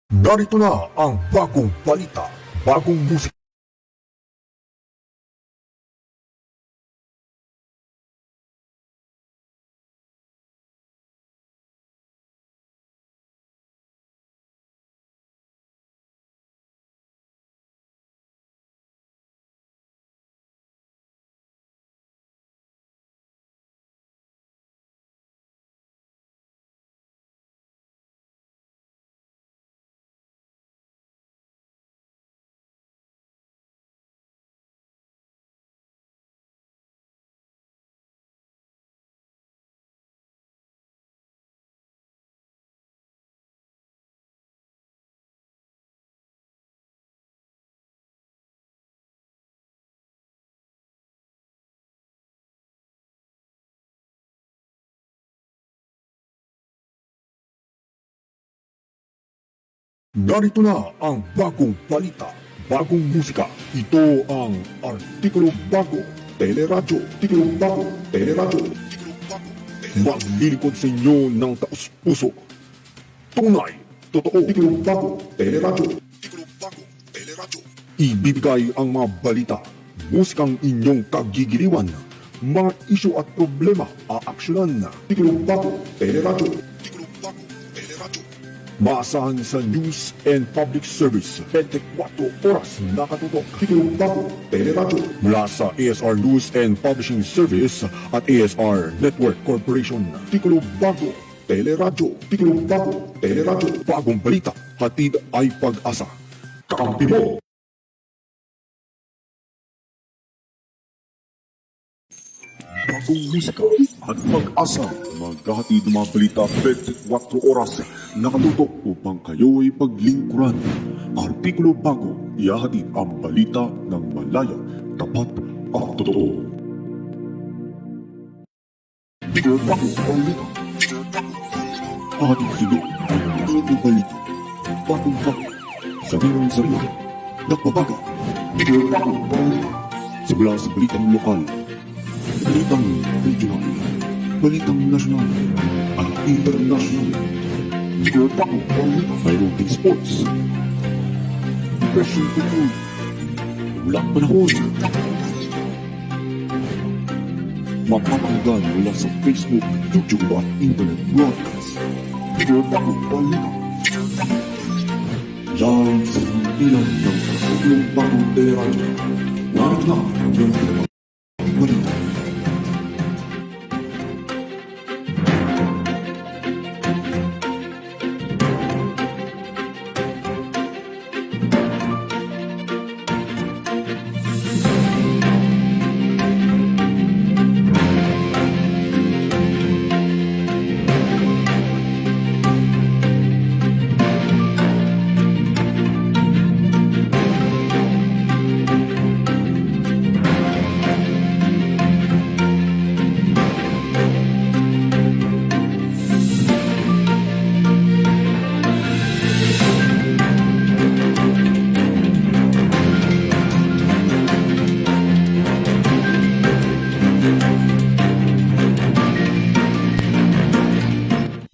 Narito na ang bagong balita, bagong musika. Narito na ang bagong balita, bagong musika. Ito ang Artikulo Bago, Teleradyo, Artikulo Bago, Teleradyo, Artikulo Bago. Maglilingkod sa inyo ng taus-puso. Tunay, totoo, Artikulo Bago, Teleradyo, Artikulo Bago, Teleradyo. Ibibigay ang mga balita, musikang inyong kagigiliwan, mga isyu at problema aaksyonan. Artikulo Bago, Teleradyo, Artikulo Bago, Teleradyo. Maasahan sa News and Public Service 24 oras nakatutok. Artikulo Bago, Teleradyo mula sa ASR News and Publishing Service at ASR Network Corporation. Artikulo Bago, Teleradyo, Artikulo Bago, Teleradyo. Bagong balita, hatid ay pag-asa. Kakampi mo! Bagong musika at pag-asa, maghahatid ng mga balita 24 oras nakatutok upang kayo ay paglingkuran. Artikulo Bago, ihahatid ang balita ng malaya, tapat at totoo. Artikulo Bago, balita. Hatid sila ang bagong balita. Bagong bago, sabihin ng sarili, nagbabago. Artikulo Bago, balita. Simula sa balitang lokal, balitang regional, balitang nasyonal, at international. Artikulo Bago, balita. Mayroon din sports, depression tungkol, walang panahon. Mapapakinggan mula sa Facebook, YouTube at internet broadcast. Artikulo Bago, balita. Yan sa ilan ng Artikulo Bago, Teleradyo. Narito na ang iyong balita.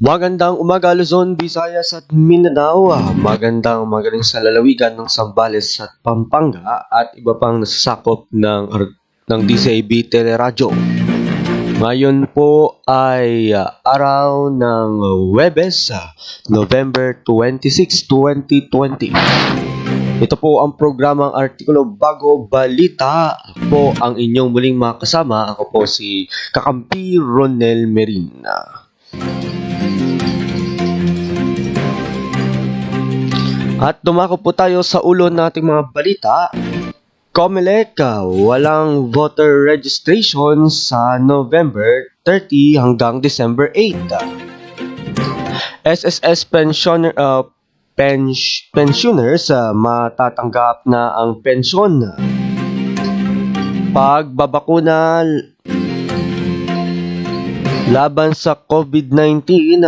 Magandang umaga Luzon, Visayas at Mindanao. Magandang magaling sa lalawigan ng Zambales at Pampanga at iba pang nasasakop ng DCAB Teleradyo. Ngayon po ay araw ng Huwebes, November 26, 2020. Ito po ang programang Artikulo Bago Balita. Ako po ang inyong muling makasama. Ako po si Kakampi Ronel Merina. At dumako po tayo sa ulo nating mga balita. COMELEC, walang voter registration sa November 30 hanggang December 8. SSS pensioners matatanggap na ang pensyon. Pagbabakuna laban sa COVID-19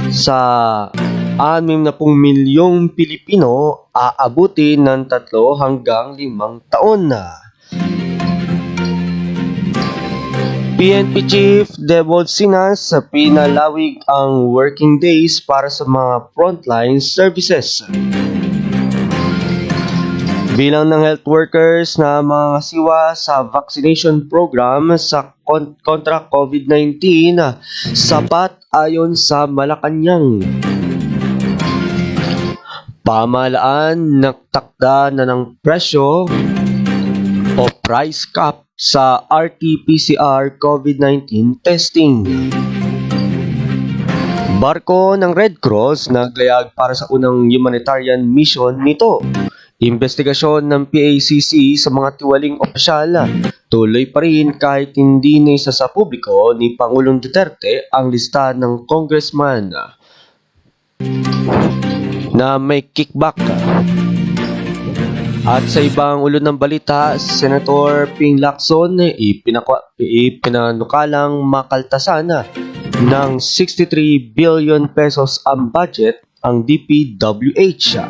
sa 60 milyong Pilipino aabuti ng 3 hanggang 5 taon na. PNP Chief Devon Sinas pinalawig ang working days para sa mga frontline services. Bilang ng health workers na mga siwa sa vaccination program sa kontra COVID-19, sapat ayon sa Malacanang. Pamahalaan nagtakda na ng presyo o price cap sa RT-PCR COVID-19 testing. Barko ng Red Cross naglayag para sa unang humanitarian mission nito. Investigasyon ng PACC sa mga tiwaling opisyal tuloy pa rin kahit hindi na isa sa publiko ni Pangulong Duterte ang lista ng congressman na may kickback. At sa ibang ulo ng balita, Senator Ping Lacson ipinanukalang makaltasan ng 63 billion pesos ang budget ang DPWH.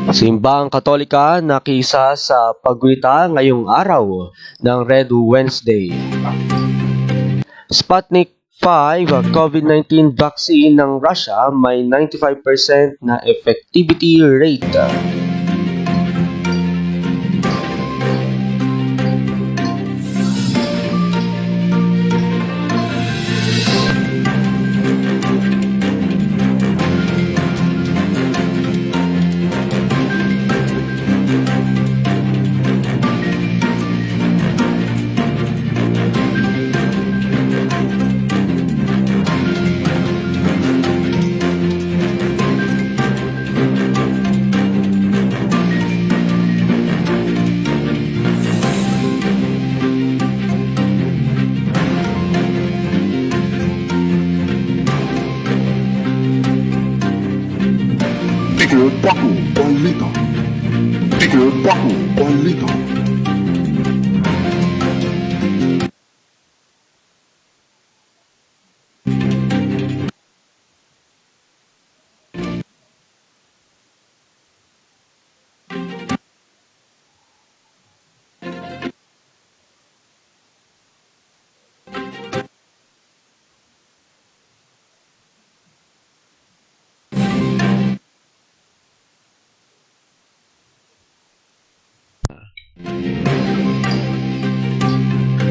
Simbahang Katolika nakisa sa pagguhita ngayong araw ng Red Wednesday. Sputnik 5 COVID-19 vaccine ng Russia may 95% na effectivity rate. Tigre Bago Balita. Tigre Bago Balita.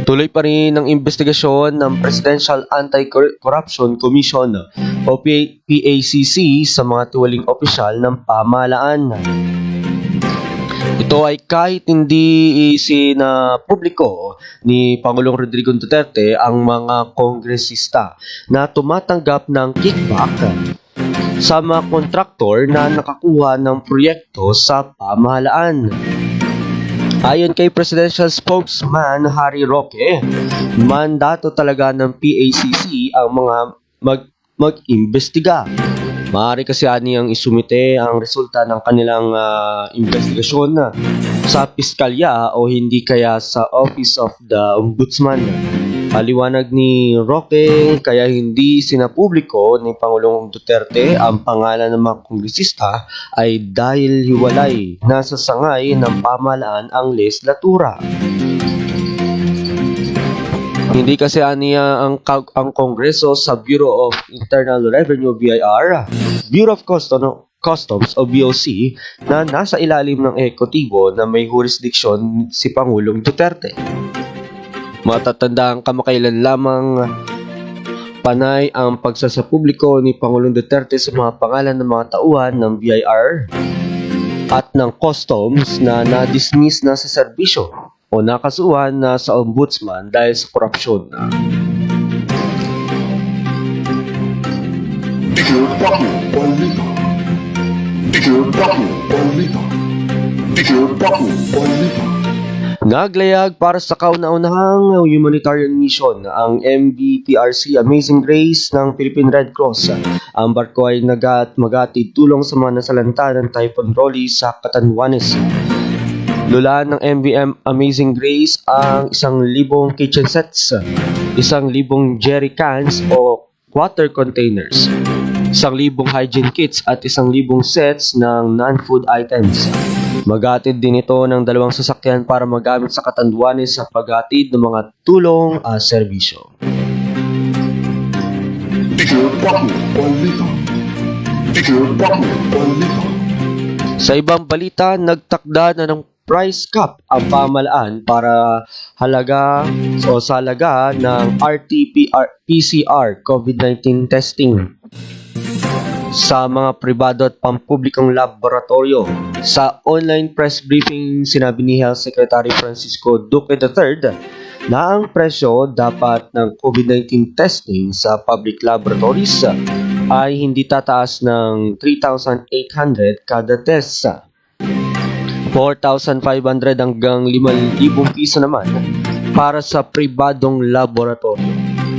Tuloy pa rin ang investigasyon ng Presidential Anti-Corruption Commission o PACC sa mga tiwaling opisyal ng pamahalaan. Ito ay kahit hindi publiko ni Pangulong Rodrigo Duterte ang mga kongresista na tumatanggap ng kickback sa mga kontraktor na nakakuha ng proyekto sa pamahalaan. Ayon kay Presidential Spokesman Harry Roque, mandato talaga ng PACC ang mga mag-imbestiga. Maaari kasi aniyang isumite ang resulta ng kanilang investigasyon sa piskalya o hindi kaya sa Office of the Ombudsman. Paliwanag ni Roque, kaya hindi sinapubliko ni Pangulong Duterte ang pangalan ng mga kongresista ay dahil hiwalay nasa sangay ng pamahalaan ang legislatura. Hindi kasi aniya ang Kongreso sa Bureau of Internal Revenue BIR, Bureau of Customs o BOC na nasa ilalim ng ekotibo na may jurisdiction si Pangulong Duterte. Matatandang kamakailan lamang panay ang pagsasapubliko ni Pangulong Duterte sa mga pangalan ng mga tauhan ng BIR at ng Customs na na-dismiss na sa serbisyo o nakasuhan na sa Ombudsman dahil sa korupsyon. Tigre Bago Balita. Tigre Bago Balita. Tigre Bago Balita. Naglayag para sa kauna-unahang humanitarian mission ang MBPRC Amazing Grace ng Philippine Red Cross. Ang barko ay magatid tulong sa mga nasalanta ng Typhoon Rolly sa Catanduanes. Lulaan ng MVM Amazing Grace ang 1,000 kitchen sets, 1,000 jerry cans o water containers, 1,000 hygiene kits at 1,000 sets ng non-food items. Maghatid din ito ng 2 sasakyan para magamit sa Catanduanes sa paghatid ng mga tulong serbisyo. Tigil Bago Balita. Tigil Bago Balita. Sa ibang balita, nagtakda na ng price cap ang pamahalaan para sa halaga ng RT-PCR COVID-19 testing sa mga pribado at pampublikong laboratorio. Sa online press briefing, sinabi ni Health Secretary Francisco Duque III na ang presyo dapat ng COVID-19 testing sa public laboratories ay hindi tataas ng 3,800 kada test. 4,500 hanggang 5,000 piso naman para sa pribadong laboratorio.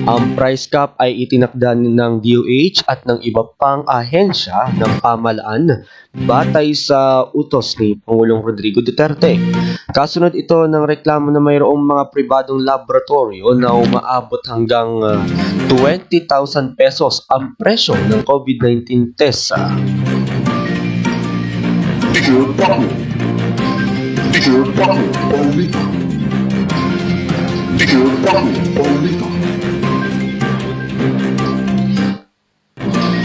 Ang price cap ay itinakda ng DOH at ng iba pang ahensya ng pamahalaan batay sa utos ni Pangulong Rodrigo Duterte. Kasunod ito ng reklamo na mayroong mga pribadong laboratorio na umaabot hanggang 20,000 pesos ang presyo ng COVID-19 test. Tigil Bago. Tigil Bago Balita. Tigil Bago Balita.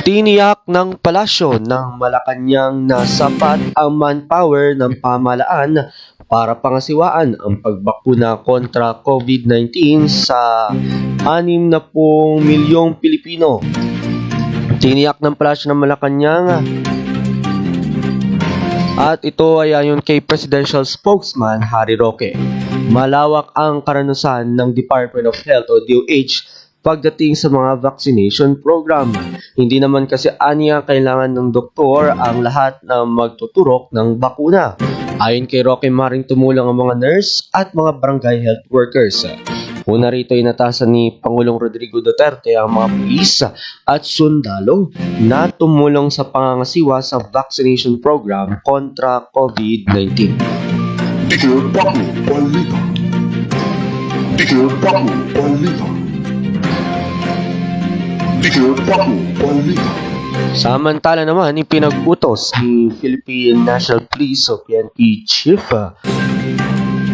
Tiniyak ng palasyo ng Malacanang na sapat ang manpower ng pamahalaan para pangasiwaan ang pagbakuna kontra COVID-19 sa 60 milyong Pilipino. Tiniyak ng palasyo ng Malacanang at ito ay ayon kay Presidential Spokesman Harry Roque. Malawak ang karanasan ng Department of Health o DOH pagdating sa mga vaccination program. Hindi naman kasi aniya kailangan ng doktor ang lahat na magtuturok ng bakuna. Ayon kay Roque, maring tumulong ang mga nurse at mga barangay health workers. Una rito inatasan ni Pangulong Rodrigo Duterte ang mga pulis at sundalo na tumulong sa pangangasiwa sa vaccination program kontra COVID-19. Tigil Bago Balita. Tigil Bago Balita. Tigil Bago Balita. Samantala naman, ipinag-utos ni Philippine National Police o PNP Chief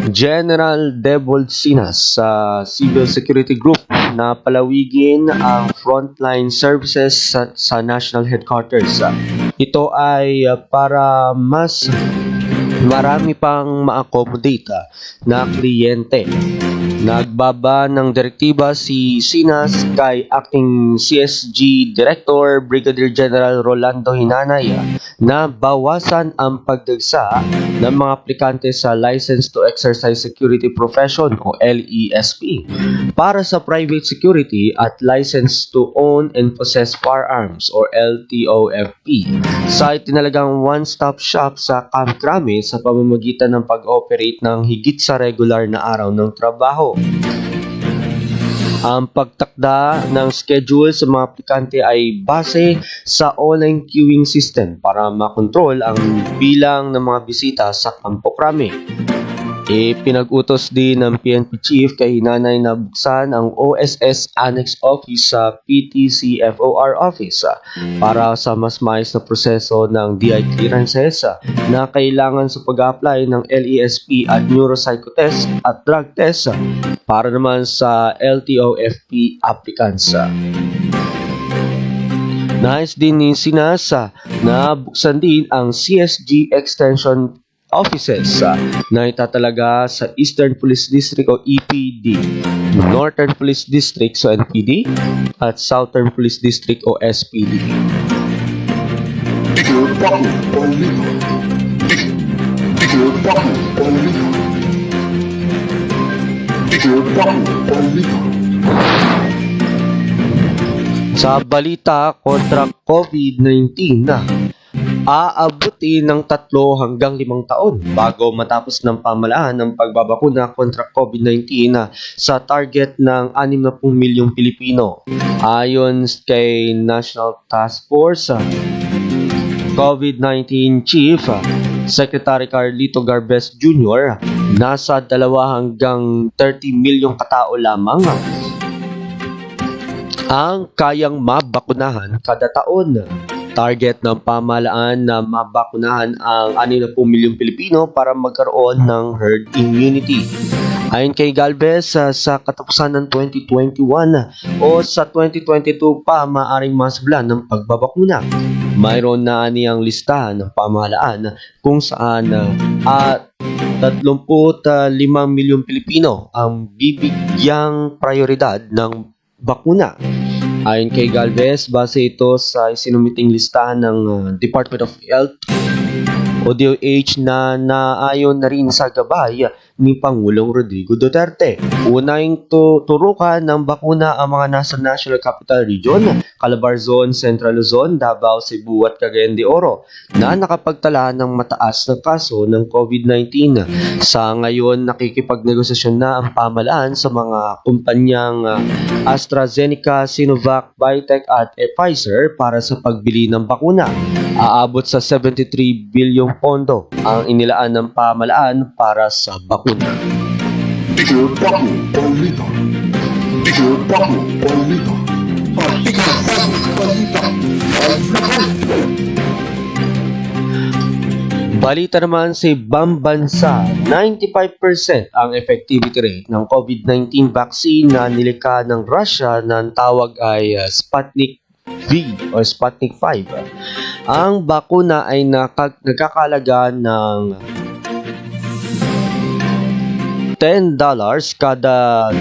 General Debold Sinas sa Civil Security Group na palawigin ang frontline services sa National Headquarters. Ito ay para mas marami pang ma-accommodate na kliyente. Nagbaba ng direktiba si Sinas kay Acting CSG Director Brigadier General Rolando Hinanay na bawasan ang pagdagsa ng mga aplikante sa License to Exercise Security Profession o LESP para sa private security at License to Own and Possess Firearms or LTOFP sa itinalagang one-stop shop sa Camp Crame sa pamamagitan ng pag-operate ng higit sa regular na araw ng trabaho. Ang pagtakda ng schedule sa mga aplikante ay base sa online queuing system para makontrol ang bilang ng mga bisita sa Campo Crame. Pinag-utos din ng PNP Chief kay Hinanay na buksan ang OSS Annex Office sa PTCFOR Office para sa mas maayos na proseso ng DI clearances na kailangan sa pag-apply ng LESP at neuropsychotest at drug test para naman sa LTOFP applicants. Nais din ni Sinas na buksan din ang CSG Extension Offices na itatalaga sa Eastern Police District o EPD, Northern Police District o NPD, at Southern Police District o SPD. Tigil Bago Balita. Tigil Bago Balita. Tigil Bago Balita. Sa balita kontra COVID-19 aabuti ng 3 hanggang 5 taon bago matapos ng pamahalaan ng pagbabakuna kontra COVID-19 sa target ng 60 milyong Pilipino. Ayon kay National Task Force COVID-19 Chief Secretary Carlito Garbes Jr., nasa 2 hanggang 30 milyong katao lamang ang kayang mabakunahan kada taon. Target ng pamahalaan na mabakunahan ang 60 milyong Pilipino para magkaroon ng herd immunity. Ayon kay Galvez, sa katapusan ng 2021 o sa 2022 pa maaaring masablan ng pagbabakuna. Mayroon na niyang listahan ng pamahalaan kung saan 35 milyong Pilipino ang bibigyang prioridad ng bakuna. Ayon kay Galvez, base ito sa isinumiting listahan ng Department of Health o DOH na naayon na rin sa gabay ni Pangulong Rodrigo Duterte. Unang turukan ng bakuna ang mga nasa National Capital Region, Calabarzon, Central Luzon, Davao, Cebu at Cagayan de Oro na nakapagtala ng mataas na kaso ng COVID-19. Sa ngayon, nakikipagnegosasyon na ang pamahalaan sa mga kumpanyang AstraZeneca, Sinovac, Biotech at Pfizer para sa pagbili ng bakuna. Aabot sa 73 bilyong pondo ang inilaan ng pamahalaan para sa bakuna. Tigil Bago Balita. Tigil Bago Balita. Tigil Bago Balita. Balita naman sa ibang bansa, 95% ang effectivity rate ng COVID-19 vaccine na nilikha ng Russia na ang tawag ay Sputnik V o Sputnik 5. Ang bakuna ay nagkakalaga ng $10 kada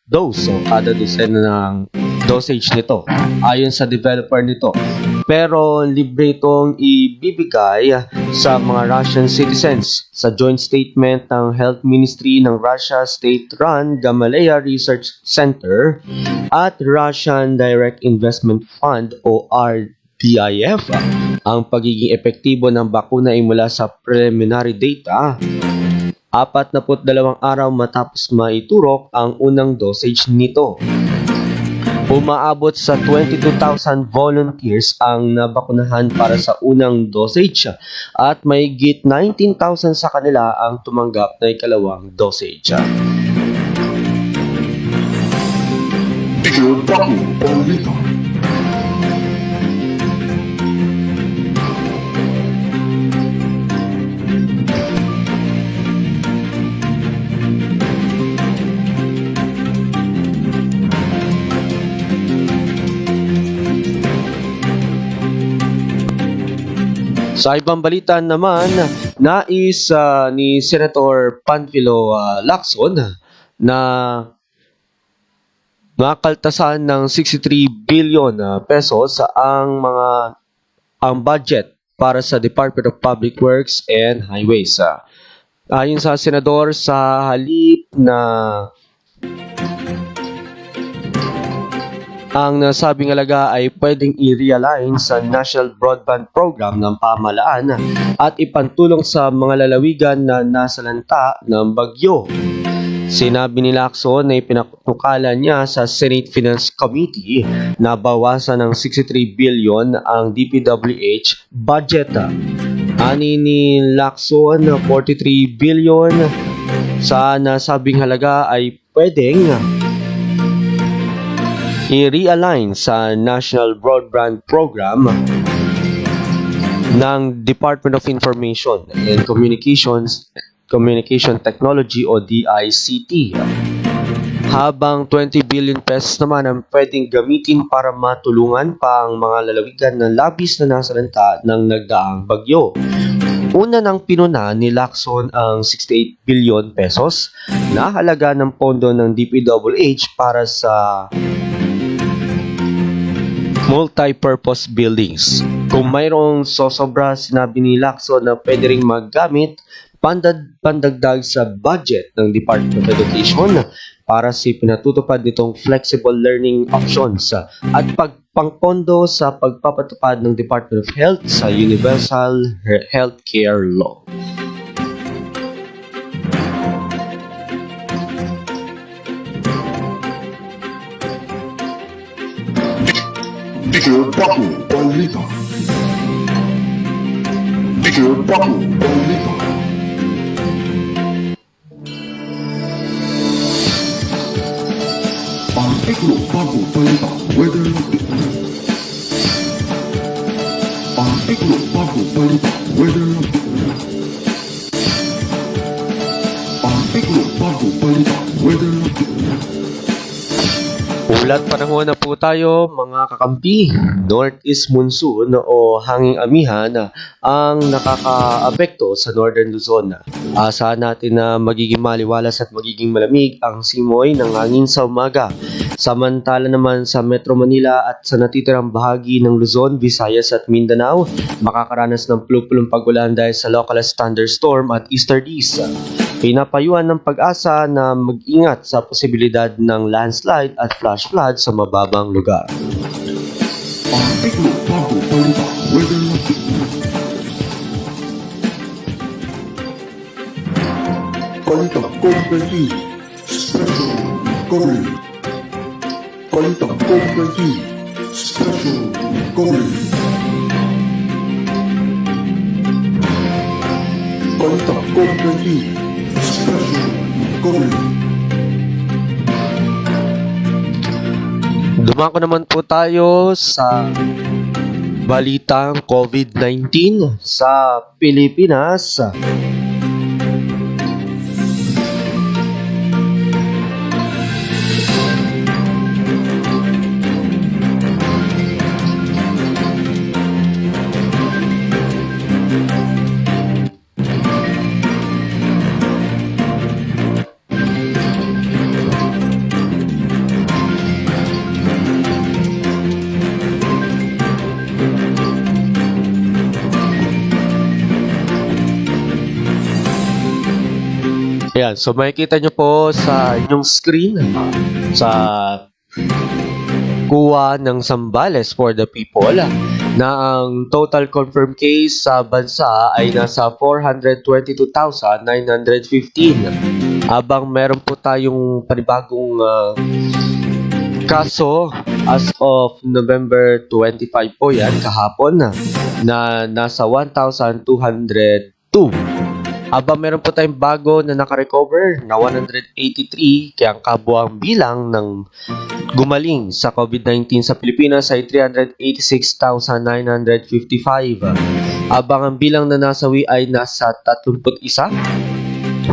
dose o kada dosen ng dosage nito ayon sa developer nito. Pero libre itong ibibigay sa mga Russian citizens. Sa joint statement ng Health Ministry ng Russia State-run Gamaleya Research Center at Russian Direct Investment Fund o RDIF, ang pagiging epektibo ng bakuna ay mula sa preliminary data 42 araw matapos maiturok ang unang dosage nito. Umaabot sa 22,000 volunteers ang nabakunahan para sa unang dosage at mahigit 19,000 sa kanila ang tumanggap na ikalawang dosage. Tigil Bago Balita. Sa ibang balita naman, nais ni Senator Panfilo Lacson na makaltasan ng 63 billion pesos ang budget para sa Department of Public Works and Highways. Ayon sa senador, sa halip na ang nasabing halaga ay pwedeng i-realign sa National Broadband Program ng pamahalaan at ipantulong sa mga lalawigan na nasalanta ng bagyo. Sinabi ni Lacson na ipinatukalan niya sa Senate Finance Committee na bawasan ng 63 billion ang DPWH budget. Ani ni Lacson, 43 billion sa nasabing halaga ay pwedeng i-realign sa National Broadband Program ng Department of Information and Communication Technology o DICT. Habang 20 billion pesos naman ang pwedeng gamitin para matulungan pa ang mga lalawigan na labis na nasalanta ng nagdaang bagyo. Una nang pinuna ni Lacson ang 68 billion pesos na halaga ng pondo ng DPWH para sa multi-purpose buildings. Kung mayroong sosobra, sinabi ni Lacson na pwede ring maggamit pandagdag sa budget ng Department of Education para sa pinatutupad nitong flexible learning options at pangpondo sa pagpapatupad ng Department of Health sa Universal Healthcare Law. Tigil Bago Balita. Tigil Bago Balita. Artikulo Bago Balita Weather Update. weather update. Ulat panahon na po tayo mga kakampi. Northeast monsoon o hanging amihan ang nakakaapekto sa Northern Luzon. Asahan natin na magiging maliwalas at magiging malamig ang simoy ng hangin sa umaga. Samantala naman sa Metro Manila at sa natitirang bahagi ng Luzon, Visayas at Mindanao, makakaranas ng pulupulong pagulan dahil sa localized thunderstorm at easterlies. Pinapayuhan ng Pag-asa na mag-ingat sa posibilidad ng landslide at flash flood sa mababang lugar. Artikulo bago balita weather update. Balitang COVID-19 special coverage. Balitang COVID-19 special coverage. Balitang COVID-19 special coverage. Dumako naman po tayo sa balitang COVID-19 sa Pilipinas. Ayan, so makikita nyo po sa inyong screen sa kuha ng Zambales for the People na ang total confirmed case sa bansa ay nasa 422,915. Habang meron po tayong panibagong kaso as of November 25 po yan, kahapon na nasa 1,202. Aba, meron po tayong bago na nakarecover na 183, kaya ang kabuang bilang ng gumaling sa COVID-19 sa Pilipinas ay 386,955. Abang ang bilang na nasawi ay nasa 31,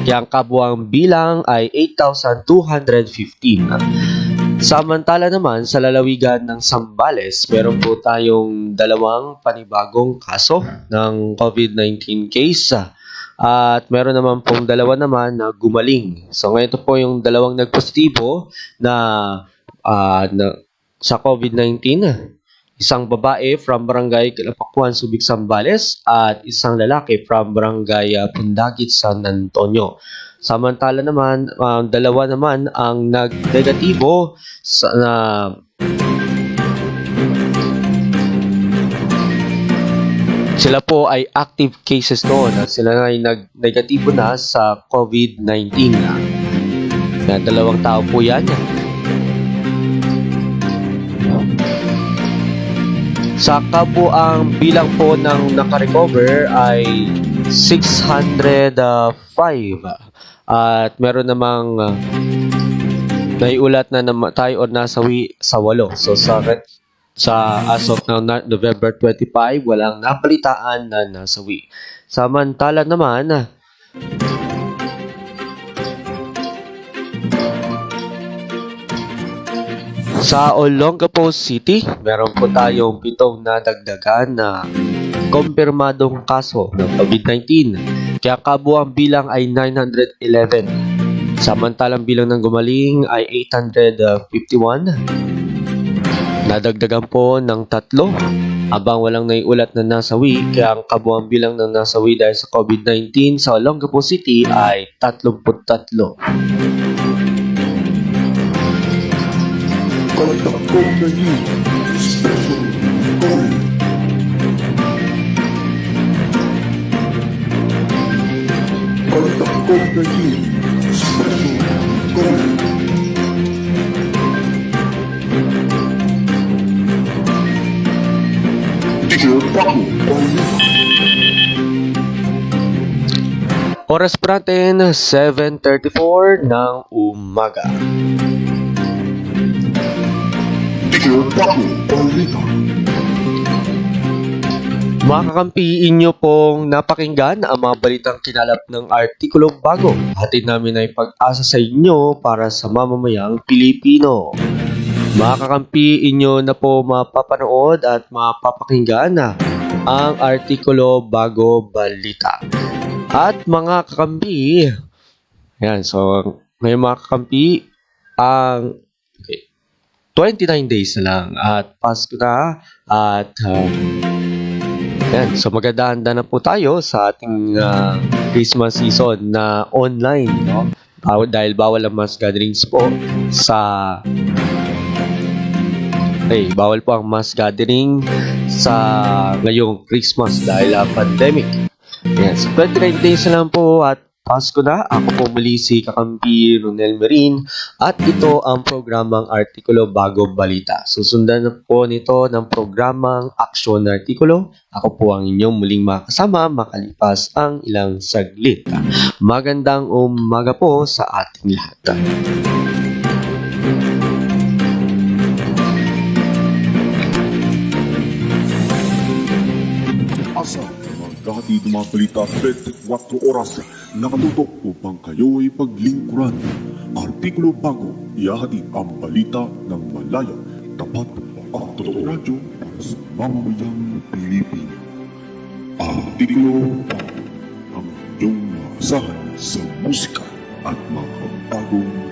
kaya ang kabuang bilang ay 8,215. Samantala naman sa lalawigan ng Zambales, meron po tayong dalawang panibagong kaso ng COVID-19 case. At meron naman pong dalawa naman na gumaling. So ngayon ito po yung dalawang nagpositibo na sa COVID-19. Isang babae from Barangay Calapacuan, Subic, Zambales at isang lalaki from Barangay Pundagit, San Antonio. Samantala naman, dalawa naman ang nag-negatibo na sila po ay active cases noon at sila ay nag-negatibo na sa COVID-19. Dalawang tao po yan. Sa kabuang bilang po ng nakarecover ay 605 at meron namang naiulat na tayo o nasawi sa 8. So sa as of now, November 25, walang napalitaan na nasawi. Samantala naman, sa Olongapo City, meron po tayong 7 na dagdagan na kumpirmadong kaso ng COVID-19. Kaya kabuang bilang ay 911. Samantalang bilang ng gumaling ay 851. Nadagdagan po ng 3, abang walang naiulat na nasawi, kaya ang kabuang bilang ng nasawi dahil sa COVID-19 sa Olongapo City ay 33. Balitang COVID-19 special coverage. Balitang COVID-19 special coverage. Oras po natin, 7:34 ng umaga. Makakampiin nyo pong napakinggan ang mga balitang kinalap ng Artikulo Bago. Hatid namin ay pag-asa sa inyo para sa mamamayang Pilipino. Makakampiin nyo na po mapapanood at mapapakinggan ang Artikulo Bago Balita. At mga kakampi, ayan, so ngayon mga kakampi, ang 29 days na lang at Pasko na at ayan, so maganda na po tayo sa ating Christmas season na online, no? Dahil bawal ang mass gatherings po bawal po ang mass gathering sa ngayong Christmas dahil pandemic. Ayan, so 29 days na lang po at Pasko na. Ako po muli si Kakampi Ronel Marin at ito ang programang Artikulo Bago Balita. Susundan na po nito ng programang Aksyon na Artikulo. Ako po ang inyong muling makasama makalipas ang ilang saglit. Magandang umaga po sa ating lahat. Asa, maghahatid ng mga balita 24 oras nakatutok upang kayo ay paglingkuran. Artikulo Bago, ihahatid ang balita ng malaya, tapat at totoong radyo para sa mamamayang Pilipino. Artikulo Bago, ang iyong maasahan sa musika at mga bagong balita.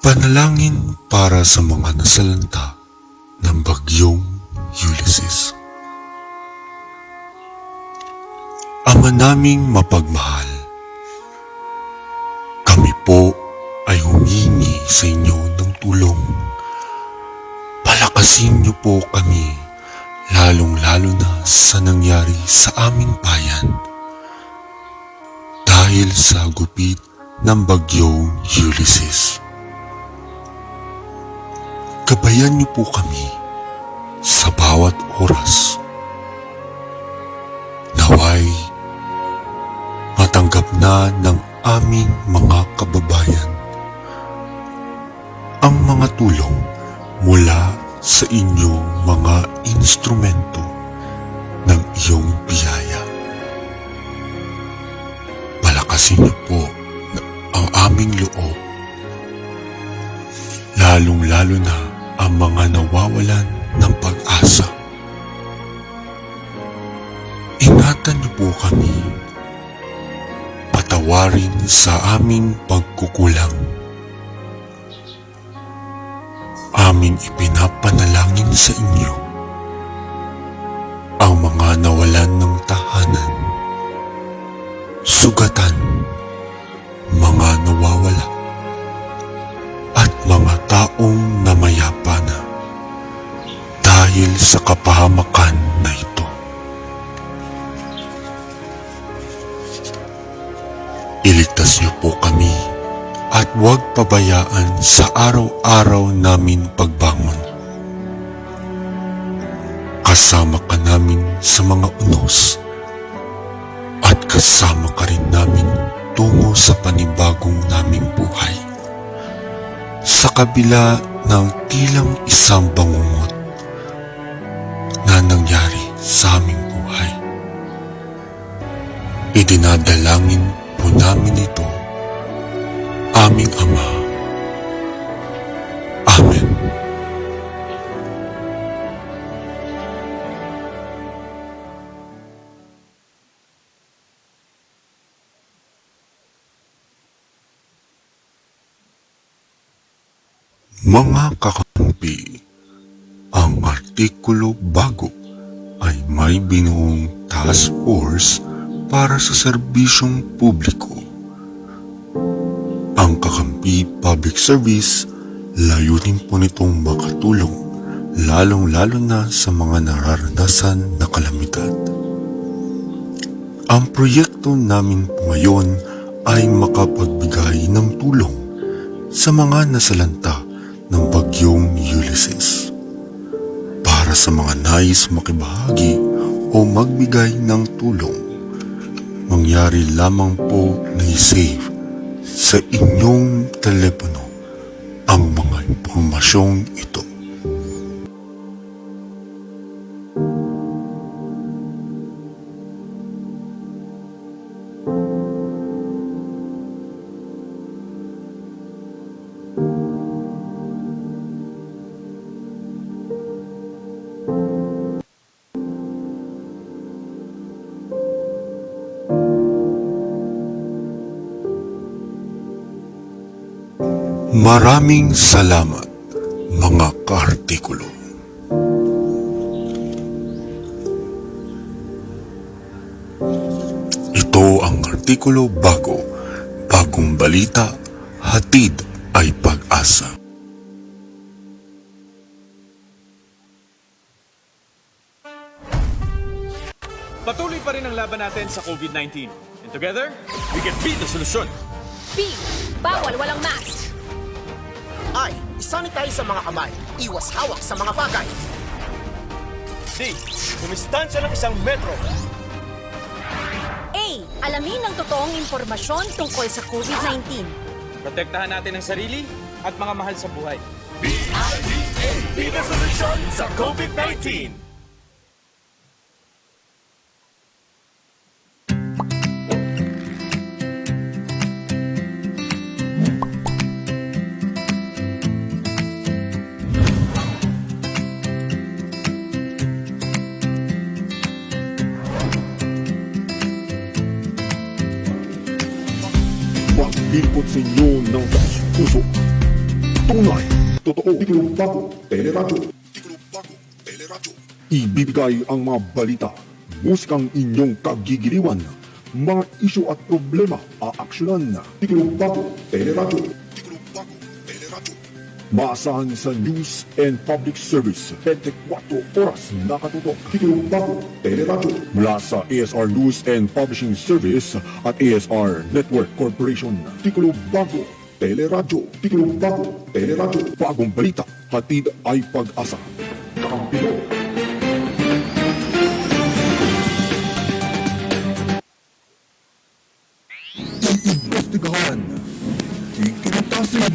Panalangin para sa mga nasalanta ng bagyong Ulysses. Ama naming mapagmahal, kami po ay humingi sa inyo ng tulong. Palakasin niyo po kami, lalong-lalo na sa nangyari sa aming bayan dahil sa gupit ng bagyong Ulysses. Gabayan niyo po kami sa bawat oras. Naway matanggap na ng aming mga kababayan ang mga tulong mula sa inyong mga instrumento ng iyong biyaya. Palakasin niyo po ang aming loob, lalong-lalo na ang mga nawawalan ng pag-asa. Ingatan niyo po kami, patawarin sa aming pagkukulang. Aming ipinapanalangin sa inyo ang mga nawalan ng tahanan, sugatan, mga nawawala, at mga taong namayapa na dahil sa kapahamakan na ito. Iligtas niyo po kami at huwag pabayaan sa araw-araw namin pagbangon. Kasama ka namin sa mga unos at kasama ka rin namin tungo sa panibagong naming buhay. Sa kabila ng tilang isang bangungot na nangyari sa aming buhay, idinadalangin po namin ito, aming Ama. Amen. Mga kakampi, ang Artikulo Bago ay may binuong task force para sa serbisyong publiko. Ang Kakampi Public Service, layunin po nitong makatulong lalong-lalo na sa mga nararanasan na kalamidad. Ang proyekto namin po ngayon ay makapagbigay ng tulong sa mga nasalanta ng bagyong Ulysses. Para sa mga nais makibahagi o magbigay ng tulong, mangyari lamang po na i-save sa inyong telepono ang mga impormasyong ito. Maraming salamat, mga kaartikulo. Ito ang Artikulo Bago, bagong balita, hatid ay pag-asa. Patuloy pa rin ang laban natin sa COVID-19. And together, we can beat the solution. B. Bawal walang mask. I. Isanitize sa mga kamay. Iwas hawak sa mga bagay. D. Dumistansya ng 1 metro. A. Alamin ang totoong impormasyon tungkol sa COVID-19. Protektahan natin ang sarili at mga mahal sa buhay. Be the solution sa COVID-19! Maglilipot sa inyo ng puso. Tunay, totoo, Artikulo Bago, Teleradyo. Artikulo Bago, Teleradyo. Ibibigay ang mga balita, musikang inyong kagigiliwan, mga isyu at problema aaksyonan. Artikulo Bago, Teleradyo. Artikulo Bago, Teleradyo. Maasahan sa News and Public Service, 24 oras nakatutok. Artikulo Bago, Teleradyo. Mula sa ASR News and Publishing Service at ASR Network Corporation. Artikulo Bago, Teleradyo. Artikulo Bago, Teleradyo. Bagong balita, hatid ay pag-asa. Kakampilo. Iimbestigahan. Ikinitasin.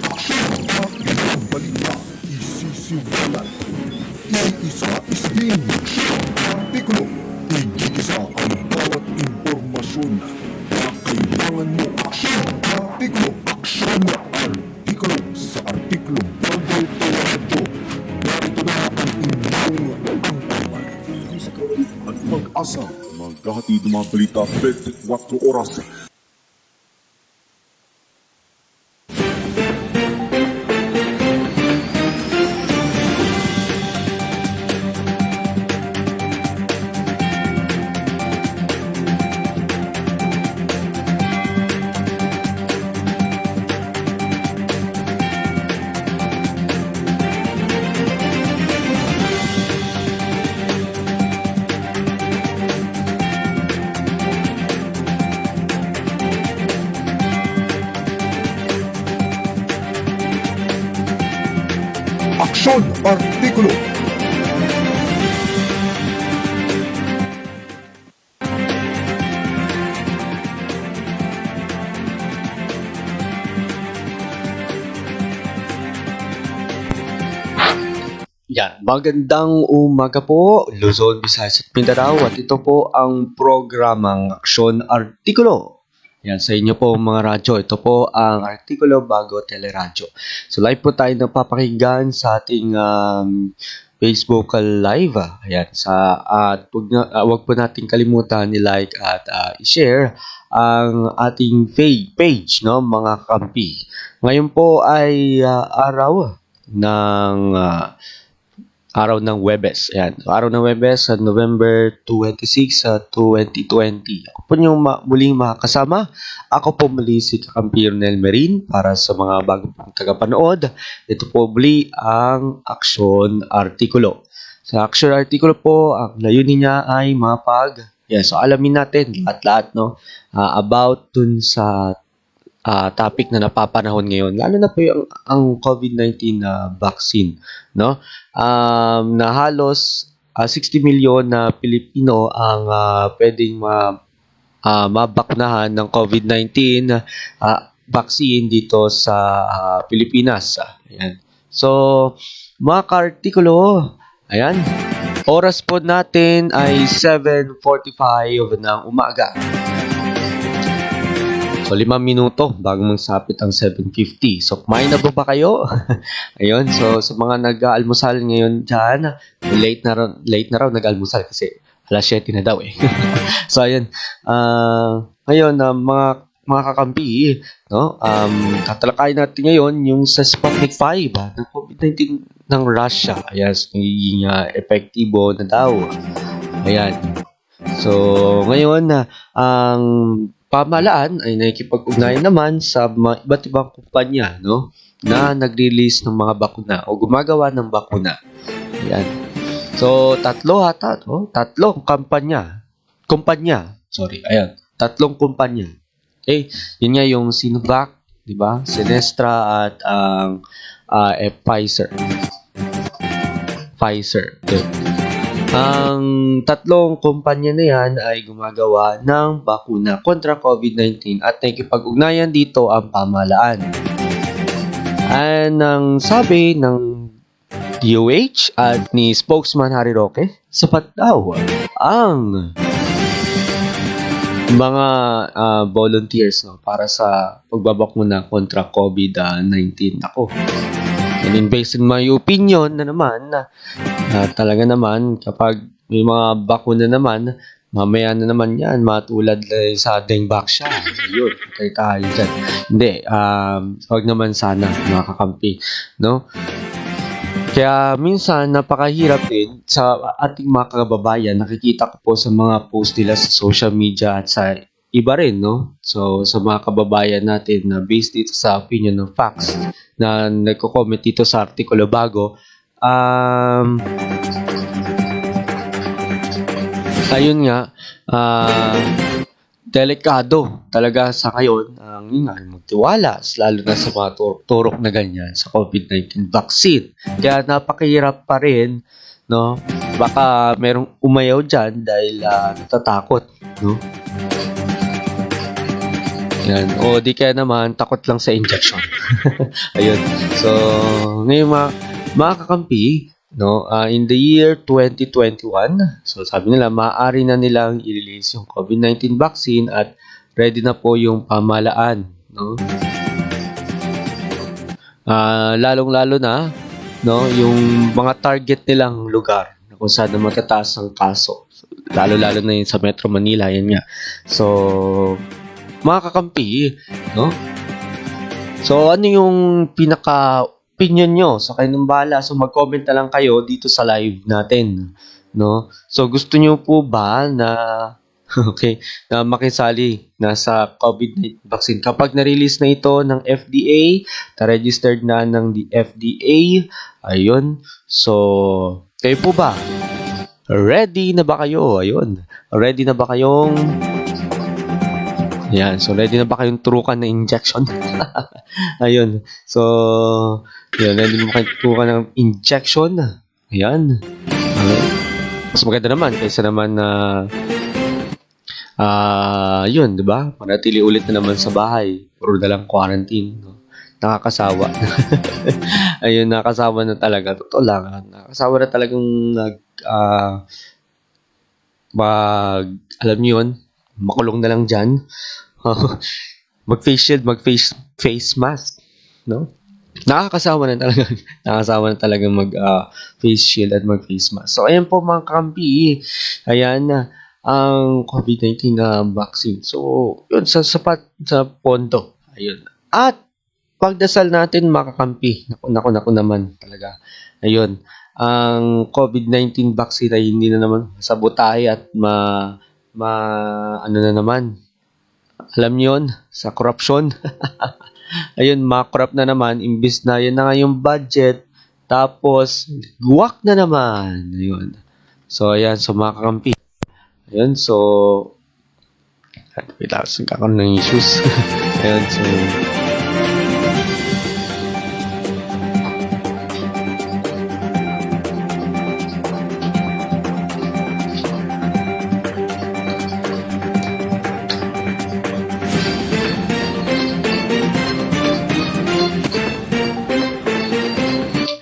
Aksyon at ibang balita. Isisiwalan. Iisa-isahin. Artikulo. Iisa ang bawat impormasyon na kailangan mo. Aksyon. Artikulo. Aksyon. Artikulo. Sa Artikulo Bago, Teleradyo. Narito na ang inyong angkawan. At pag-asa, maghahatid ng mga balita 24 oras. Aksyon! Artikulo! Yan, magandang umaga po, Luzon, Visayas at Mindanao, at ito po ang programang Aksyon Artikulo. Yan, sa inyo po mga radyo, ito po ang Artikulo Bago, Teleradyo. So live po tayo napapakinggan sa ating Facebook Live. Ayan, at wag po nating kalimutan ni-like at i-share ang ating page, no, mga kampi. Ngayon po ay araw ng Webes. Ayan. Araw ng Webes sa November 26, 2020. Ako po yung muling makakasama. Ako po muli si Kakampi Ronel Merin para sa mga bagong tagapanood. Ito po muli ang Aksyon Artikulo. Sa Aksyon Artikulo po, ang layunin niya ay so alamin natin lahat-lahat, no, about dun sa topic na napapanahon ngayon, lalo na po yung ang COVID-19 vaccine, no? Na halos 60 milyon na Pilipino ang pwedeng mabaknahan ng COVID-19 vaccine dito sa Pilipinas. Ayan. So, mga ka-artikulo, ayan, oras po natin ay 7:45 ng umaga. So, 5 minuto bago magsapit ang 7:50. So, kumain na ba kayo? Ayun. So, sa mga nag-aalmusal ngayon dyan, late na raw nag-almusal kasi alas 7 na daw eh. So, ayun. Ngayon, mga kakampi, no? Tatalakayin natin ngayon yung sa Sputnik 5 ng COVID-19 ng Russia. Ayan. So, nagiging epektibo na daw. Ayan. So, ngayon, ang pamahalaan ay nakikipag-ugnayan naman sa mga iba't ibang kumpanya, no, na nag-release ng mga bakuna o gumagawa ng bakuna. Ayan. So, tatlong tatlong kumpanya. Okay, yun nga yung Sinovac, di ba? Sinestra at ang Pfizer. Okay. Ang tatlong kumpanya na yan ay gumagawa ng bakuna kontra COVID-19 at nakikipag-ugnayan dito ang pamahalaan. Ang sabi ng DOH at ni spokesman Harry Roque, sapat daw ang mga volunteers, no, para sa pagbabakuna kontra COVID-19. Ako. And based on my opinion na naman, talaga naman, kapag may mga bakuna naman, mamaya na naman yan, matulad sa Dengvaxia. Yun, tayo dyan. Hindi, huwag naman sana, mga kakampi. No? Kaya minsan, napakahirap din sa ating mga kababayan. Nakikita ko po sa mga post nila sa social media at sa iba rin, no? So, sa mga kababayan natin na based dito sa opinion ng facts na nagko-comment dito sa Artikulo Bago, ayun nga, delikado talaga sa ngayon ang magtiwala, lalo na sa mga turok na ganyan sa COVID-19 vaccine. Kaya napakahirap pa rin, no? Baka merong umayaw dyan dahil natatakot, no? Yan. O di kaya naman, takot lang sa injection. Ayun. So, ngayon mga kakampi, no, in the year 2021, so sabi nila, maaari na nilang i-release yung COVID-19 vaccine at ready na po yung pamahalaan, no? Lalong-lalo na, no, yung mga target nilang lugar kung saan na matataas ang kaso. So, lalo-lalo na yun sa Metro Manila, yan nga. So, mga kakampi, no? So, ano yung pinaka-opinion nyo? So, kayo nang bahala. So, mag-comment na lang kayo dito sa live natin, no? So, gusto nyo po ba na, na makisali na sa COVID-19 vaccine? Kapag na-release na ito ng FDA, na-registered na ng FDA, ayun. So, kayo po ba? Ready na ba kayo? Ayun. Ready na ba kayong Yan. So, ready na ba kayong turukan na injection? Ayun. So, yun. Ready na ba kayong turukan ng injection? Ayan. Mas maganda naman kaysa naman na yun, di ba? Manatili ulit na naman sa bahay. Puro na lang quarantine. No? Nakakasawa. Ayun, nakakasawa na talaga. Totoo lang. Nakakasawa na talagang alam niyo yun, makulong na lang dyan. Mag-face shield, mag-face mask, no? nakakasama na talaga, nakakasama na talaga mag face shield at mag face mask. So, ayan po mga kampi. Ayan na ang COVID-19 na vaccine. So, yun, sa pondo. Ayun. At, pagdasal natin mga kakampi. Naku naman talaga. Ayun. Ang COVID-19 vaccine ay hindi na naman sabotay at ano na naman. Alam niyo yun, sa corruption. Ayun, makorrupt na naman, imbis na yun na nga yung budget, tapos, guwak na naman. Ayun. So, ayan, so mga kakampi. Ayun, so, wait lang, kakaroon ng issues. Ayun, so,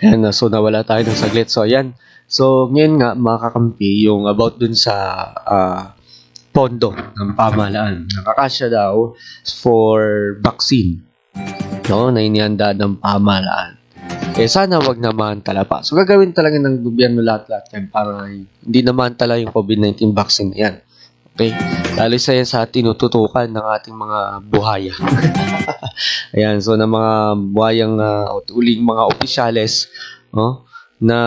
ayan, so nawala tayo ng saglit. So, ayan. So, ngayon nga, mga kakampi, yung about dun sa pondo ng pamahalaan. Nakakasya daw for vaccine. No, na inihanda ng pamahalaan. Eh, sana wag naman talapa. So, gagawin talaga ng gobyerno lahat-lahat yan para hindi naman tala yung COVID-19 vaccine na yan. Okay? Lalo sa tinututukan ng ating mga buhaya. Ayan, so ng mga buhayang uling mga opisyales, na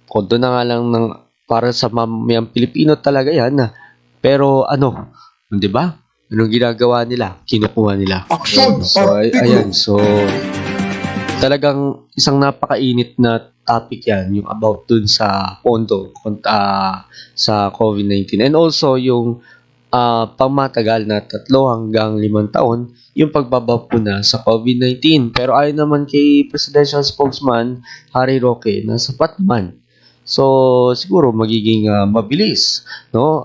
kondo na nga lang ng para sa mamayang Pilipino talaga yan. Pero ano, di ba? Anong ginagawa nila? Kinukuha nila. Action! So, ayan, so talagang isang napakainit na topic yan, yung about dun sa pondo sa COVID-19. And also, yung pangmatagal na 3 hanggang 5 taon, yung pagbabakuna sa COVID-19. Pero ayon naman kay Presidential Spokesman Harry Roque na sapat naman. So, siguro magiging mabilis, no?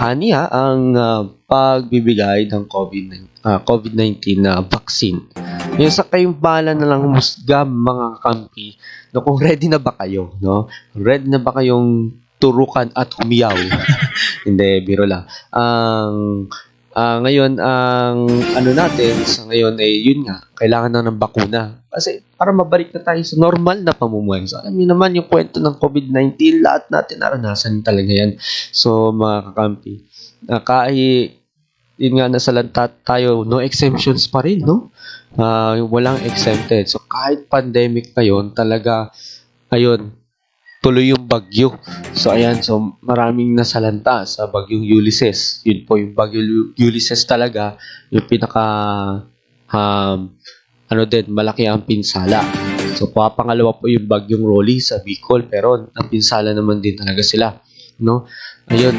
Aniya ang pagbibigay ng COVID-19 na vaccine. Yung sa kayong bala na lang humusga mga kampi, no, kung ready na ba kayo, no? Ready na ba kayong turukan at humiyaw? Hindi, biro lang. Ngayon, ang ano natin sa ngayon ay yun nga, kailangan na ng bakuna. Kasi para mabalik na tayo sa normal na pamumuhay. So, alam niyo naman yung kwento ng COVID-19, lahat natin naranasan talaga yan. So, mga kakampi, kahit yun nga, nasalanta tayo, no exemptions pa rin, no? Walang exempted. So, kahit pandemic ngayon, talaga, ayun, tuloy yung bagyo. So, ayan, so maraming nasalanta sa bagyong Ulysses. Yun po yung bagyong Ulysses talaga, yung pinaka, malaki ang pinsala. So, pangalawa po yung bagyong Rolly sa Bicol, pero ang pinsala naman din talaga sila, no? Ayun.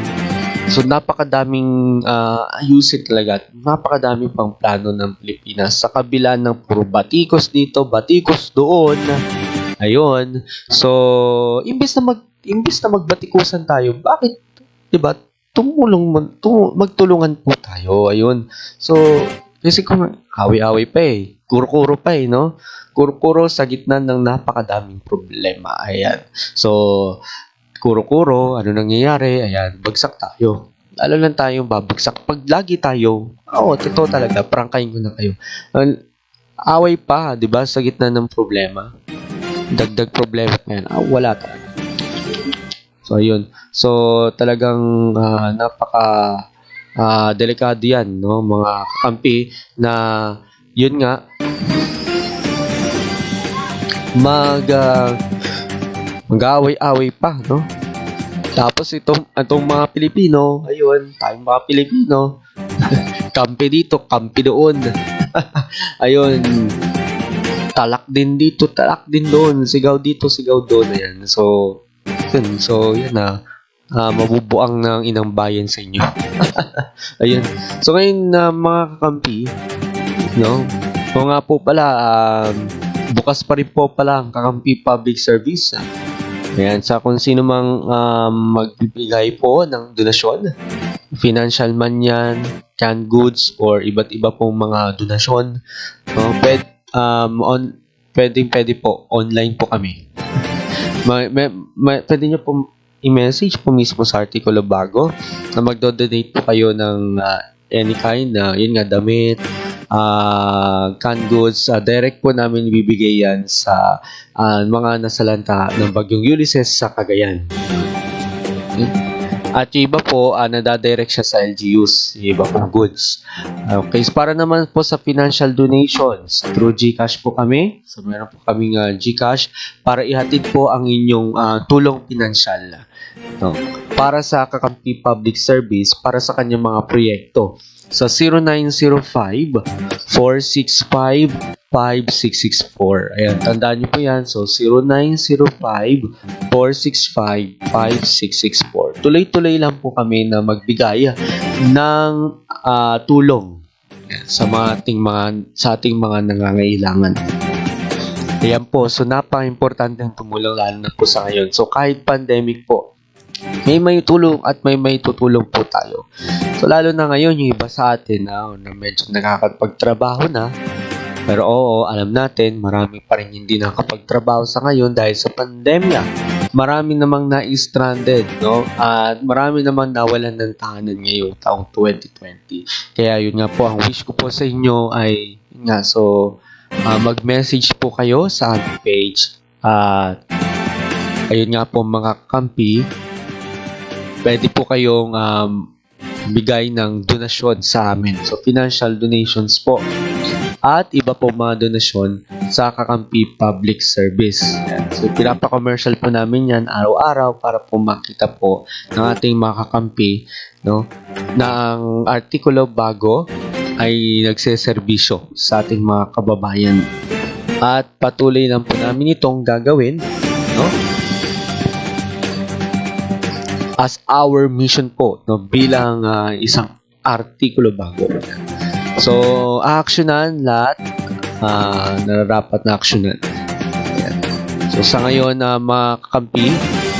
So, napakadaming ayusin talaga. Napakadaming pang plano ng Pilipinas. Sa kabila ng puro batikos dito, batikos doon. Ayun. So, imbes na magbatikusan tayo, bakit, 'di ba? Magtulungan po tayo. Ayun. So, kasi kung away-away pa kuro-kuro pa no? Kuro-kuro sa gitna ng napakadaming problema. Ayan. So, kuro-kuro, ano nangyayari? Ayan, bagsak tayo. Lalo lang tayong babagsak. Pag lagi tayo, totoo talaga, prangkahin ko na kayo. Away pa, 'di ba, sa gitna ng problema. Dagdag problema na yan. Wala talaga. So, ayun. So, talagang delikado yan, no? Mga kakampi na yun nga mag-away-away pa, no? Tapos itong mga Pilipino, ayun, tayong mga Pilipino, kampi dito, kampi doon. Ayun, talak din dito, talak din doon, sigaw dito, sigaw doon. Ayan. So, yan mabubuang ng inang bayan sa inyo. Ayun. So, ngayon, mga kakampi, no? O nga po pala, bukas pa rin po pala ang Kakampi Public Service. Ayan, sa kung sino mang magbibigay po ng donasyon, financial man yan, canned goods, or iba't iba pong mga donasyon, no? Pwede po, online po kami. Pwede nyo po i-message po mismo sa Artikulo Bago na magdo-donate po kayo ng any kind na, yun nga, damit, canned goods. Direct po namin ibibigay yan sa mga nasalanta ng Bagyong Ulysses sa Cagayan. At yung iba po, nadadirect siya sa LGUs, yung iba pong goods. Okay, so para naman po sa financial donations, through GCash po kami. So meron po kaming GCash para ihatid po ang inyong tulong pinansyal. No? Para sa Kakampi Public Service, para sa kanyang mga proyekto. Sa 0905-465-5664. Ayan, tandaan niyo po yan. So, 0905-465-5664. Tuloy-tuloy lang po kami na magbigay ng tulong sa ating mga nangangailangan. Ayan po. So, napaka-importante ang tumulong lalo na po sa ngayon. So, kahit pandemic po, may tulong at may tutulong po tayo. So, lalo na ngayon, yung iba sa atin na medyo nakakapagtrabaho na. Pero oo, alam natin, marami pa rin hindi nakakapagtrabaho sa ngayon dahil sa pandemya. Marami namang na-stranded, no? At marami namang nawalan ng tahanan ngayong taong 2020. Kaya yun nga po, ang wish ko po sa inyo ay, mag-message po kayo sa ating page. Ayun nga po mga kampi, pwede po kayong bigay ng donasyon sa amin. So, financial donations po. At iba po mga donasyon sa Kakampi Public Service. Yan. So, pinapa-commercial po namin yan araw-araw para po makita po ng ating mga kakampi, no, na ang Artikulo Bago ay nagseserbisyo sa ating mga kababayan. At patuloy lang po namin itong gagawin, no, as our mission po, no, bilang isang Artikulo Bago. So, actionan lahat nararapat na actionan. Ayan. So, sa ngayon, mga kakampi,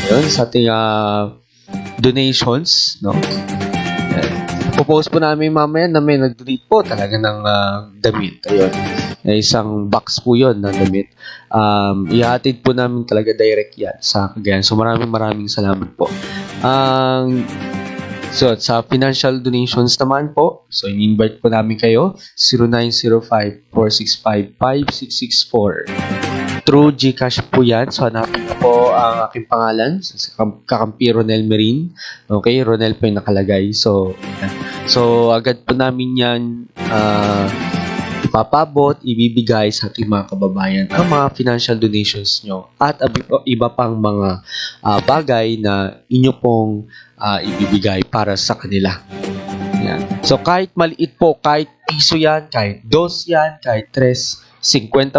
yun, sa ating donations, no? Popost po namin mamaya na may nag-donate po talaga ng damit. Ayun. Isang box po yun na damit. Ihatid po namin talaga direct yan sa Cagayan. So, maraming salamat po. So, sa financial donations naman po, so, in-invite po namin kayo, 0905-465-5664. Through GCash po yan. So, hanapin na po ang aking pangalan, Kakampi Ronel Merin. Okay, Ronel po yung nakalagay. So, agad po namin yan ipapabot, ibibigay sa ating mga kababayan ang mga financial donations nyo at iba pang mga bagay na inyo pong ibibigay para sa kanila. Yan. So, kahit maliit po, kahit piso yan, kahit dos yan, kahit 50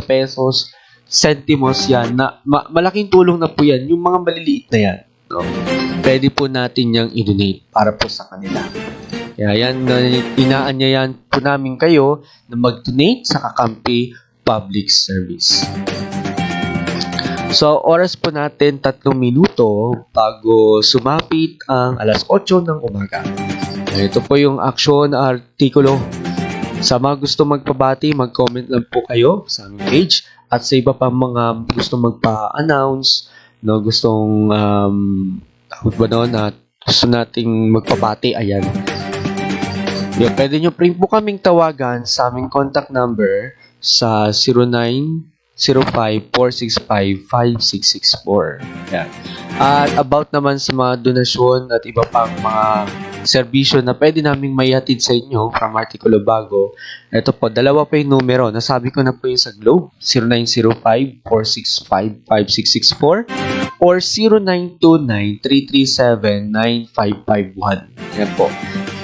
pesos, sentimos yan, na malaking tulong na po yan, yung mga maliliit na yan. No? Pwede po natin yung i-donate para po sa kanila. Kaya yan, inaanyayan po namin kayo na mag-donate sa Kakampi Public Service. So, oras po natin 3 minuto bago sumapit ang alas 8 ng umaga. Ito po yung action artikulo. Sa mga gusto magpabati, mag-comment lang po kayo sa aming page. At sa iba pa mga gusto magpa-announce, no, gustong gusto nating magpabati, ayan. Yung, pwede nyo rin po kaming tawagan sa aming contact number sa 0905-465-5664. Yan. At about naman sa mga donasyon at iba pang mga serbisyo na pwede naming maihatid sa inyo from Artikulo Bago, ito po, dalawa pa yung numero. Nasabi ko na po yung sa Globe, 0905-465-5664 or 0929-337-9551. Yan po.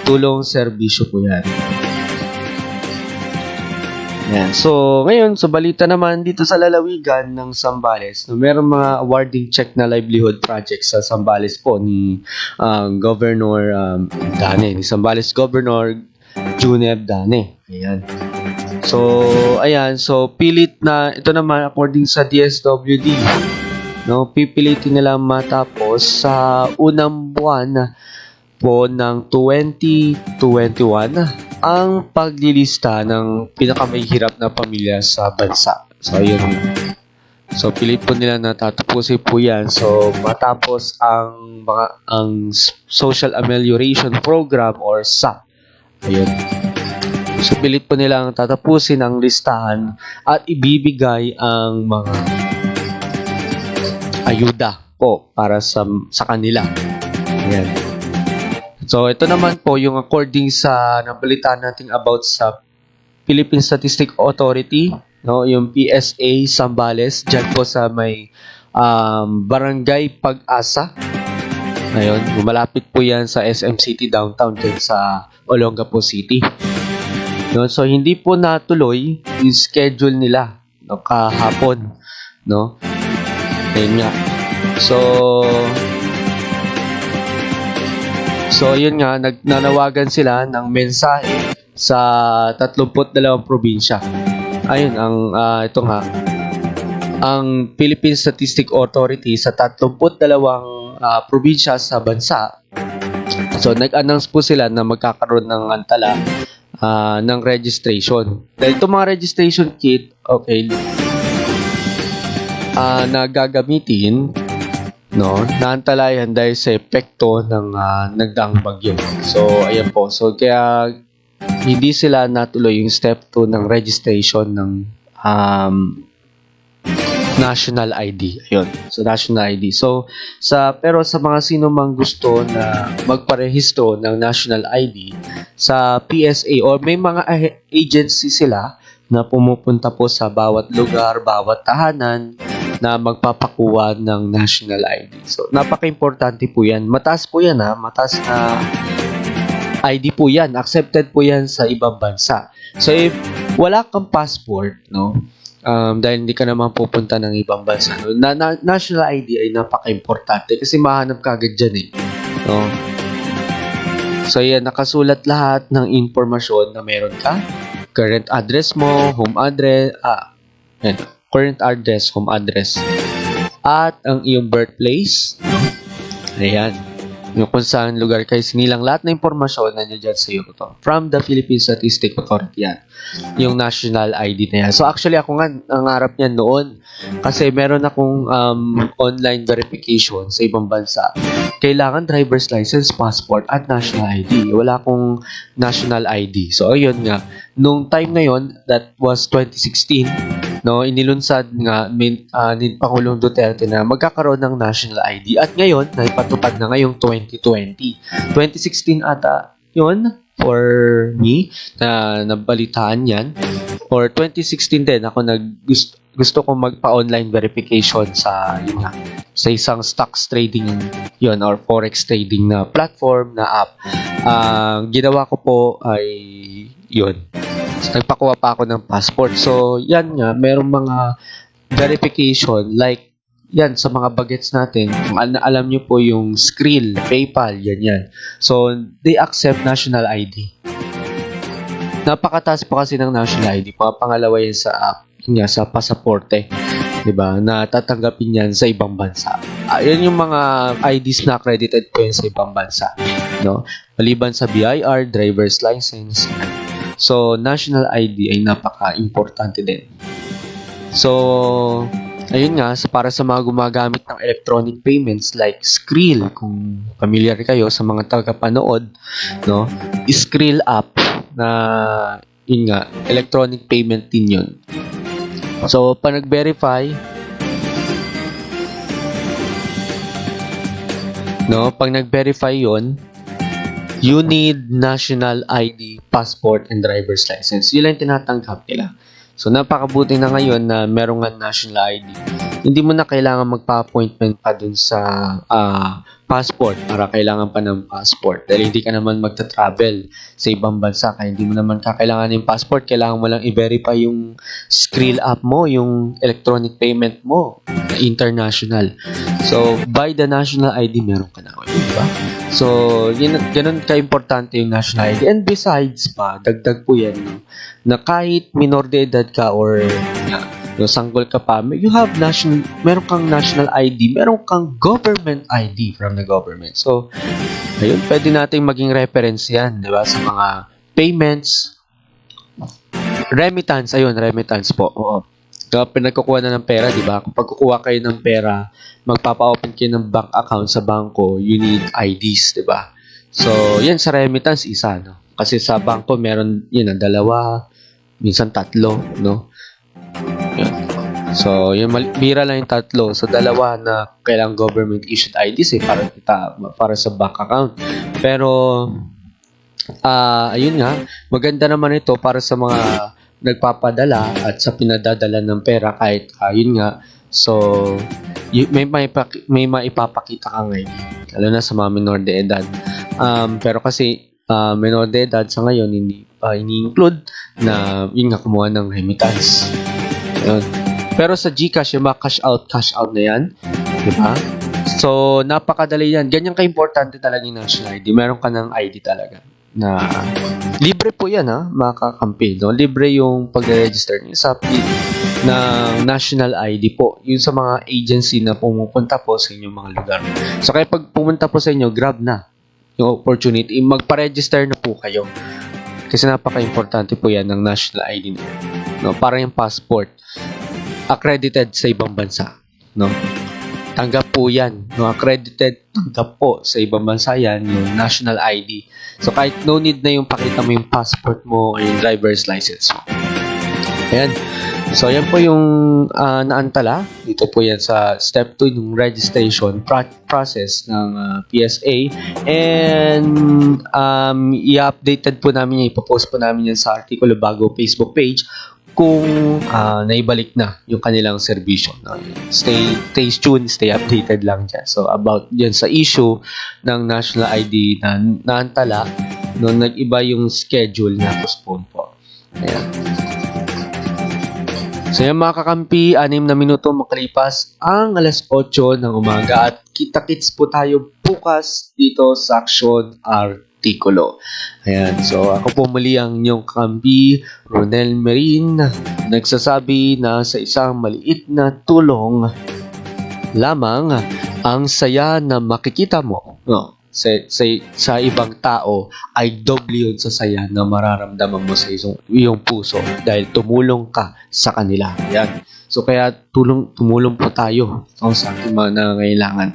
Tulong serbisyo po yan. Yan. So, ngayon, sa balita naman dito sa lalawigan ng Zambales, no, meron mga awarding check na livelihood projects sa Zambales po ni Governor Dane, ni Zambales Governor Juneb Dane. Ayan. So, ayan. So, pilit na, ito naman, according sa DSWD, no, pipilitin nila matapos sa unang buwan po ng 2021 ang paglilista ng pinakamahihirap na pamilya sa bansa. So, ayun. So, pilit po nila na tatapusin po yan. So, matapos ang Social Amelioration Program or SAP. Ayun. So, pilit po nilang tatapusin ang listahan at ibibigay ang mga ayuda po para sa kanila. Ayan. So, ito naman po yung according sa nabalitaan natin about sa Philippine Statistics Authority, no, yung PSA Zambales, dyan po sa may Barangay Pag-asa. Ayun, malapit po yan sa SM City downtown dyan sa Olongapo City. No, so hindi po natuloy yung schedule nila, no, kahapon, no. Ayun nga. So yun nga, nanawagan sila ng mensahe sa 32 probinsya. Ayun ito nga. Ang Philippine Statistics Authority sa 32 probinsya sa bansa. So nag-announce po sila na magkakaroon ng antala ng registration. Dahil itong mga registration kit, okay, na gagamitin, no, naantalayan dahil sa epekto ng nagdaang bagyo. So, ayan po. So, kaya hindi sila natuloy yung step 2 ng registration ng national ID. Ayun. So, national ID. So, pero sa mga sino mang gusto na magparehistro ng national ID sa PSA or may mga agency sila na pumupunta po sa bawat lugar, bawat tahanan na magpapakuha ng national ID. So, napaka-importante po yan. Mataas po yan, mataas na ID po yan. Accepted po yan sa ibang bansa. So, if wala kang passport, no, dahil hindi ka naman pupunta ng ibang bansa, no, national ID ay napaka-importante kasi mahanap ka agad dyan, no? So, yan, nakasulat lahat ng impormasyon na meron ka. Current address mo, home address, current address, home address, at ang iyong birthplace. Ayan. Yung kung saan lugar kayo sinilang, lahat na impormasyon nandiyan dyan sa iyo to. From the Philippine Statistics Authority yan. Yung national ID na yan. So actually ako nga, ang harap niyan noon. Kasi meron akong online verification sa ibang bansa. Kailangan driver's license, passport, at national ID. Wala akong national ID. So ayun nga. Nung time na yon, that was 2016, no, inilunsad nga ni Pangulong Duterte na magkakaroon ng national ID. At ngayon, naipatupad na ngayong 2020. 2016 ata yun for me na nabalitaan yan. Or 2016 din ako gusto ko magpa-online verification sa isang stocks trading yon or forex trading na platform na app. Ginawa ko po ay yun. So, nagpakuha pa ako ng passport. So, yan nga, merong mga verification like yan sa mga bagets natin. Kung alam nyo po yung Skrill, PayPal, yan. So, they accept national ID. Napakataas pa kasi ng national ID. Pangalawa yan sa app, sa pasaporte. Diba? Na tatanggapin yan sa ibang bansa. Yan yung mga IDs na accredited po yan sa ibang bansa. No? Maliban sa BIR, driver's license. So, national ID ay napaka-importante din. So, ayun nga, para sa mga gumagamit ng electronic payments like Skrill, kung familiar kayo sa mga tagapanood, no? Skrill app na, yun nga, electronic payment din yun. So, pag nag-verify, no, pag nag-verify yun, you need national ID, passport, and driver's license. Yun lang tinatanggap nila. So, napakabuti na ngayon na meron nga national ID. Hindi mo na kailangan magpa-appointment pa dun sa passport para kailangan pa ng passport. Dahil hindi ka naman magta-travel sa ibang bansa. Kaya hindi mo naman kakailangan yung passport. Kailangan mo lang i-verify yung Skrill app mo, yung electronic payment mo na international. So, by the national ID, meron ka na. Diba? So, ganun ka-importante yung national ID. And besides pa, dagdag po yan, no, na kahit minor de edad ka or sanggol ka pa, meron kang national ID, meron kang government ID from the government. So, ayun, pwede nating maging reference yan, di ba, sa mga payments, remittance po. Oo. Kapag nagkukuha na ng pera, di ba? Kapag kukuha kayo ng pera, magpapa-open kayo ng bank account sa bangko, you need IDs, di ba? So, yan sa remittance, isa, no? Kasi sa bangko meron yun, dalawa, minsan tatlo, no? Yun. So, yung bira lang yung tatlo. So, dalawa na kailangan government issued IDs para sa bank account. Pero, ayun nga, maganda naman ito para sa mga nagpapadala at sa pinadadala ng pera kahit yun nga. So, may maipapakita ka ngayon, lalo na sa mga minor de edad. Pero kasi minor de edad sa ngayon hindi pa ini-include na yun nga kumuha ng remittance. Yun. Pero sa GCash, yung mga cash out na yan, di ba? So, napakadali yan. Ganyan ka-importante talaga yung national ID. Meron ka ng ID talaga. Na libre po yan, mga kakampi. No? Libre yung pag-register niyo sa ng national ID po. Yun sa mga agency na pumupunta po sa inyong mga lugar. So, kaya pag pumunta po sa inyo, grab na yung opportunity. Magpa-register na po kayo. Kasi napaka-importante po yan ng national ID na yan. No? Parang yung passport. Accredited sa ibang bansa. No? Tanggap po yan. No? Accredited, tanggap po sa ibang bansa yan, yung national ID. So, kahit no need na yung pakita mo yung passport mo o yung driver's license mo. Ayan. So, yan po yung naantala. Dito po yan sa step 2 yung registration process ng PSA. And i-updated po namin yan. Ipopost po namin yan sa Artikulo Bago Facebook page kung naibalik na yung kanilang serbisyo. No? Stay tuned, stay updated lang dyan. So, about dyan sa issue ng national ID na naantala, no, nag-iba yung schedule na postpone po. Ayan. So, yan mga kakampi, 6 na minuto makalipas ang alas 8 ng umaga at kita-kits po tayo bukas dito sa Aksyon Artikulo. Ayan, so ako po muli ang inyong kakampi, Ronel Merin, nagsasabi na sa isang maliit na tulong lamang ang saya na makikita mo, no, sa ibang tao ay doble yun sa saya na mararamdaman mo sa iyong puso dahil tumulong ka sa kanila. Yan. So kaya tumulong po tayo sa ating mga nangangailangan.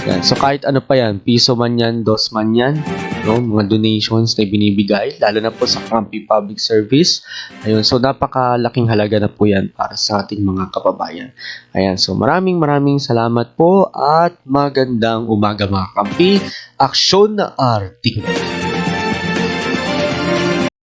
Yan. So kahit ano pa yan, piso man yan, dos man yan, no, mga donations na binibigay, lalo na po sa Kampi Public Service. Ayun, so napakalaking halaga na po yan para sa ating mga kababayan. Ayan, so maraming salamat po at magandang umaga mga kampi. Aksyon na Artikulo.